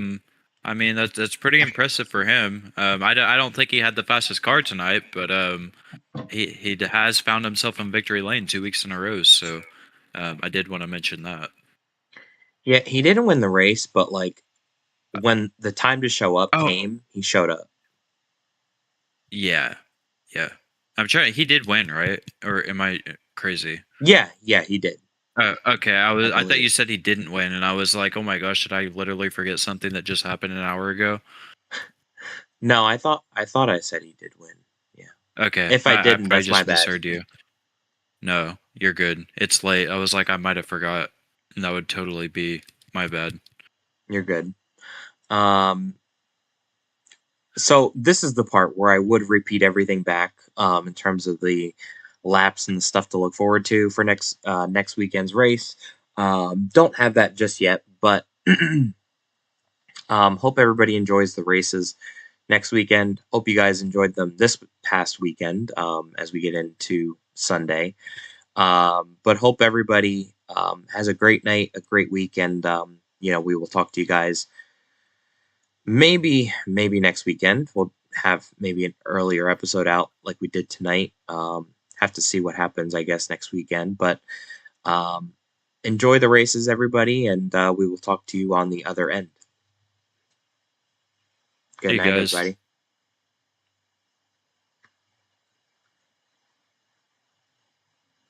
I mean, that's pretty impressive for him. I don't think he had the fastest car tonight, but he has found himself in victory lane 2 weeks in a row. So, I did want to mention that. Yeah, he didn't win the race, but like when the time to show up Oh, came, he showed up. yeah, yeah. I'm trying. He did win, right? Or am I crazy? Yeah, he did. Okay. I thought believe. you said he didn't win, and I was like, oh my gosh, did I literally forget something that just happened an hour ago? No, I thought I said he did win. Yeah. Okay, If I I didn't, probably that's my just bad. misheard you. No, you're good. It's late. I was like, I might have forgot, and that would totally be my bad. You're good. So this is the part where I would repeat everything back in terms of the laps and stuff to look forward to for next weekend's race. Don't have that just yet, but hope everybody enjoys the races next weekend. Hope you guys enjoyed them this past weekend as we get into Sunday. But hope everybody has a great night, a great weekend. We will talk to you guys maybe next weekend. We'll have maybe an earlier episode out like we did tonight. Have to see what happens, I guess, next weekend. But enjoy the races, everybody, and we will talk to you on the other end. Good night, guys. everybody.